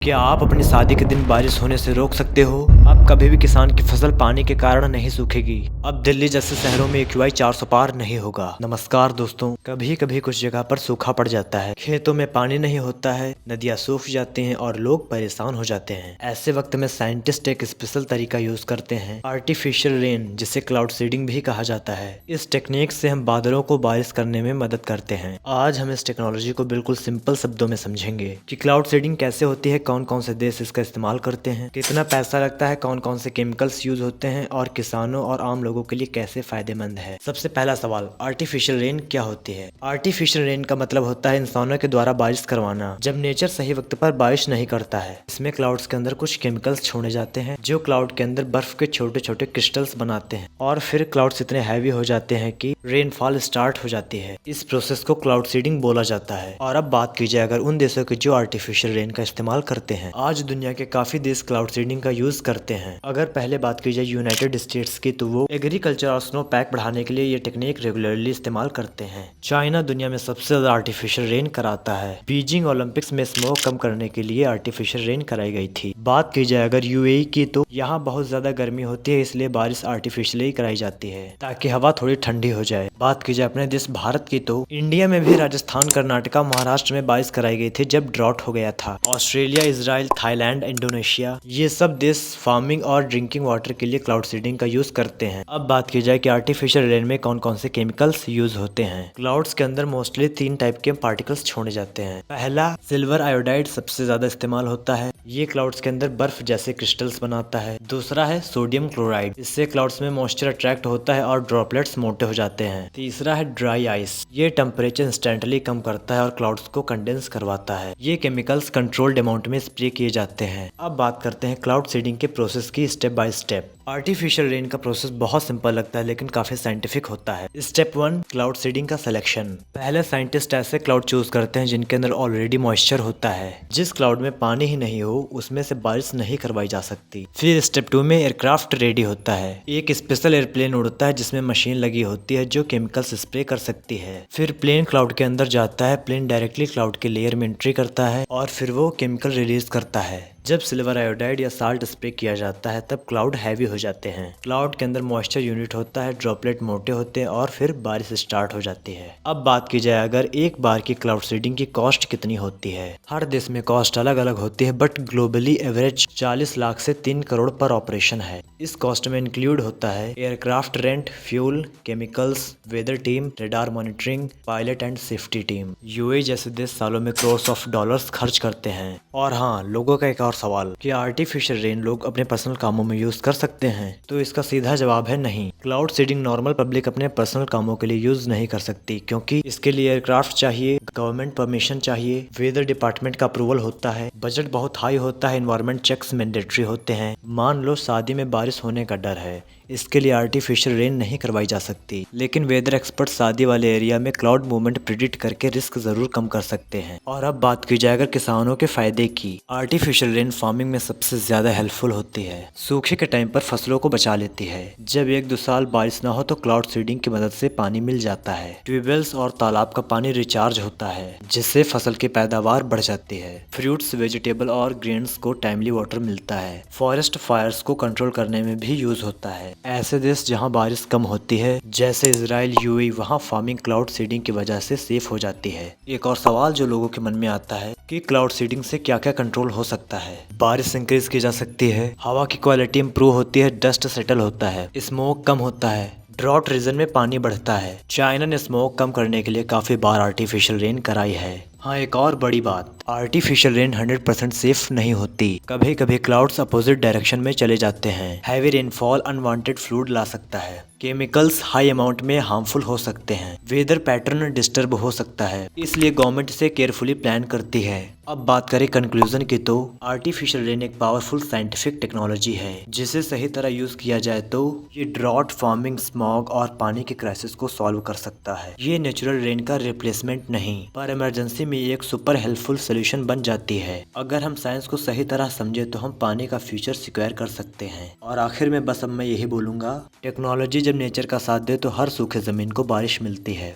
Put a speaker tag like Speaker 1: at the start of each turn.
Speaker 1: क्या आप अपनी शादी के दिन बारिश होने से रोक सकते हो? अब कभी भी किसान की फसल पानी के कारण नहीं सूखेगी। अब दिल्ली जैसे शहरों में एक्यूआई 400 पार नहीं होगा। नमस्कार दोस्तों, कभी कभी कुछ जगह पर सूखा पड़ जाता है, खेतों में पानी नहीं होता है, नदियाँ सूख जाती हैं और लोग परेशान हो जाते हैं। ऐसे वक्त में साइंटिस्ट एक स्पेशल तरीका यूज करते हैं, आर्टिफिशियल रेन, जिसे क्लाउड सीडिंग भी कहा जाता है। इस टेक्निक से हम बादलों को बारिश करने में मदद करते हैं। आज हम इस टेक्नोलॉजी को बिल्कुल सिंपल शब्दों में समझेंगे कि क्लाउड सीडिंग कैसे होती है, कौन कौन से देश इसका इस्तेमाल करते हैं, कितना पैसा लगता है, कौन कौन से केमिकल्स यूज होते हैं और किसानों और आम लोगों के लिए कैसे फायदेमंद है। सबसे पहला सवाल, आर्टिफिशियल रेन क्या होती है? आर्टिफिशियल रेन का मतलब होता है इंसानों के द्वारा बारिश करवाना। जब नेचर सही वक्त पर बारिश नहीं करता है, इसमें क्लाउड्स के अंदर कुछ केमिकल्स छोड़े जाते हैं जो क्लाउड के अंदर बर्फ के छोटे छोटे क्रिस्टल्स बनाते हैं और फिर क्लाउड्स इतने हैवी हो जाते हैं कि रेनफॉल स्टार्ट हो जाती है। इस प्रोसेस को क्लाउड सीडिंग बोला जाता है। और अब बात की जाए अगर उन देशों की जो आर्टिफिशियल रेन का इस्तेमाल करते हैं, आज दुनिया के काफी देश क्लाउड सीडिंग का यूज करते हैं। अगर पहले बात की जाए यूनाइटेड स्टेट्स की, तो वो एग्रीकल्चर और स्नो पैक बढ़ाने के लिए ये टेक्निक रेगुलरली इस्तेमाल करते हैं। चाइना दुनिया में सबसे ज्यादा आर्टिफिशियल रेन कराता है। बीजिंग ओलंपिक्स में स्मोक कम करने के लिए आर्टिफिशियल रेन कराई गई थी। बात की जाए अगर यूएई की, तो यहाँ बहुत ज्यादा गर्मी होती है, इसलिए बारिश आर्टिफिशियली कराई जाती है ताकि हवा थोड़ी ठंडी हो जाए। बात की जाए अपने देश भारत की, तो इंडिया में भी राजस्थान, कर्नाटका, महाराष्ट्र में बारिश कराई गई थी जब ड्रॉट हो गया था। ऑस्ट्रेलिया, इजराइल, थाईलैंड, इंडोनेशिया, ये सब देश फार्मिंग और ड्रिंकिंग वाटर के लिए क्लाउड सीडिंग का यूज करते हैं। अब बात की जाए कि आर्टिफिशियल रेन में कौन कौन से केमिकल्स यूज होते हैं। क्लाउड्स के अंदर मोस्टली 3 टाइप के पार्टिकल्स छोड़े जाते हैं। पहला सिल्वर आयोडाइड सबसे ज्यादा इस्तेमाल होता है। ये क्लाउड्स के अंदर बर्फ जैसे क्रिस्टल्स बनाता है। दूसरा है सोडियम क्लोराइड, इससे क्लाउड्स में मॉइस्चर अट्रैक्ट होता है और ड्रॉपलेट्स मोटे हो जाते हैं। तीसरा है ड्राई आइस, ये टेम्परेचर इंस्टेंटली कम करता है और क्लाउड्स को कंडेंस करवाता है। ये केमिकल्स कंट्रोल्ड अमाउंट में स्प्रे किए जाते हैं। अब बात करते हैं क्लाउड सीडिंग के प्रोसेस की step by step. Artificial rain का प्रोसेस बहुत सिंपल लगता है लेकिन काफी साइंटिफिक होता है। स्टेप 1, क्लाउड सीडिंग का सिलेक्शन। पहले साइंटिस्ट ऐसे क्लाउड चूज करते हैं जिनके अंदर ऑलरेडी मॉइस्चर होता है। जिस क्लाउड में पानी ही नहीं हो उसमें से बारिश नहीं करवाई जा सकती। फिर स्टेप 2 में एयरक्राफ्ट रेडी होता है। एक स्पेशल एयरप्लेन उड़ता है जिसमें मशीन लगी होती है जो केमिकल्स स्प्रे कर सकती है। फिर प्लेन क्लाउड के अंदर जाता है, प्लेन डायरेक्टली क्लाउड के लेयर में एंट्री करता है और फिर वो केमिकल रिलीज करता है। जब सिल्वर आयोडाइड या साल्ट स्प्रे किया जाता है तब क्लाउड हैवी हो जाते हैं। क्लाउड के अंदर मॉइस्चर यूनिट होता है, ड्रॉपलेट मोटे होते हैं और फिर बारिश स्टार्ट हो जाती है। अब बात की जाए अगर एक बार की क्लाउड सीडिंग की कॉस्ट कितनी होती है। हर देश में कॉस्ट अलग अलग होती है बट ग्लोबली एवरेज 40 लाख से 3 करोड़ पर ऑपरेशन है। इस कॉस्ट में इंक्लूड होता है aircraft rent, fuel, chemicals, weather team, radar monitoring, pilot and safety team. UAE जैसे देश सालों में करोड़ ऑफ डॉलर्स खर्च करते हैं। और हाँ, लोगों का एक और सवाल, क्या आर्टिफिशियल रेन लोग अपने पर्सनल कामों में यूज कर सकते हैं? तो इसका सीधा जवाब है नहीं। क्लाउड सीडिंग नॉर्मल पब्लिक अपने पर्सनल कामों के लिए यूज नहीं कर सकती क्योंकि इसके लिए एयरक्राफ्ट चाहिए, गवर्नमेंट परमिशन चाहिए, वेदर डिपार्टमेंट का अप्रूवल होता है, बजट बहुत हाई होता है, एनवायरमेंट चेक्स मैंडेटरी होते हैं। मान लो शादी में बारिश होने का डर है, इसके लिए आर्टिफिशियल रेन नहीं करवाई जा सकती, लेकिन वेदर एक्सपर्ट शादी वाले एरिया में क्लाउड मूवमेंट प्रिडिक्ट करके रिस्क जरूर कम कर सकते हैं। और अब बात की जाए अगर किसानों के फायदे की, आर्टिफिशियल रेन फार्मिंग में सबसे ज्यादा हेल्पफुल होती है। सूखे के टाइम पर फसलों को बचा लेती है। जब 1-2 साल बारिश ना हो तो क्लाउड सीडिंग की मदद से पानी मिल जाता है। ट्यूबवेल्स और तालाब का पानी रिचार्ज होता है जिससे फसल की पैदावार बढ़ जाती है। फ्रूट्स, वेजिटेबल और ग्रेन्स को टाइमली वाटर मिलता है। फॉरेस्ट फायर्स को कंट्रोल करने में भी यूज होता है। ऐसे देश जहां बारिश कम होती है जैसे इजराइल, यूएई, वहां फार्मिंग क्लाउड सीडिंग की वजह से सेफ हो जाती है। एक और सवाल जो लोगों के मन में आता है कि क्लाउड सीडिंग से क्या क्या कंट्रोल हो सकता है। बारिश इंक्रीज की जा सकती है, हवा की क्वालिटी इंप्रूव होती है, डस्ट सेटल होता है, स्मोक कम होता है, ड्रॉट रीजन में पानी बढ़ता है। चाइना ने स्मोक कम करने के लिए काफी बार आर्टिफिशियल रेन कराई है। हाँ, एक और बड़ी बात, आर्टिफिशियल रेन 100% सेफ नहीं होती। कभी कभी क्लाउड्स अपोजिट डायरेक्शन में चले जाते हैं। हैवी रेनफॉल अनवांटेड फ्लूड ला सकता है। केमिकल्स हाई अमाउंट में हार्मफुल हो सकते हैं। वेदर पैटर्न डिस्टर्ब हो सकता है, इसलिए गवर्नमेंट इसे केयरफुली प्लान करती है। अब बात करें कंक्लूजन की, तो आर्टिफिशियल रेन एक पावरफुल साइंटिफिक टेक्नोलॉजी है जिसे सही तरह यूज किया जाए तो ये ड्रॉट, फार्मिंग, स्मॉग और पानी के क्राइसिस को सॉल्व कर सकता है। ये नेचुरल रेन का रिप्लेसमेंट नहीं, पर इमरजेंसी में एक सुपर हेल्पफुल सोल्यूशन बन जाती है। अगर हम साइंस को सही तरह समझे तो हम पानी का फ्यूचर सिक्योर कर सकते हैं। और आखिर में बस अब मैं यही बोलूंगा, टेक्नोलॉजी जब नेचर का साथ दे तो हर सूखे जमीन को बारिश मिलती है।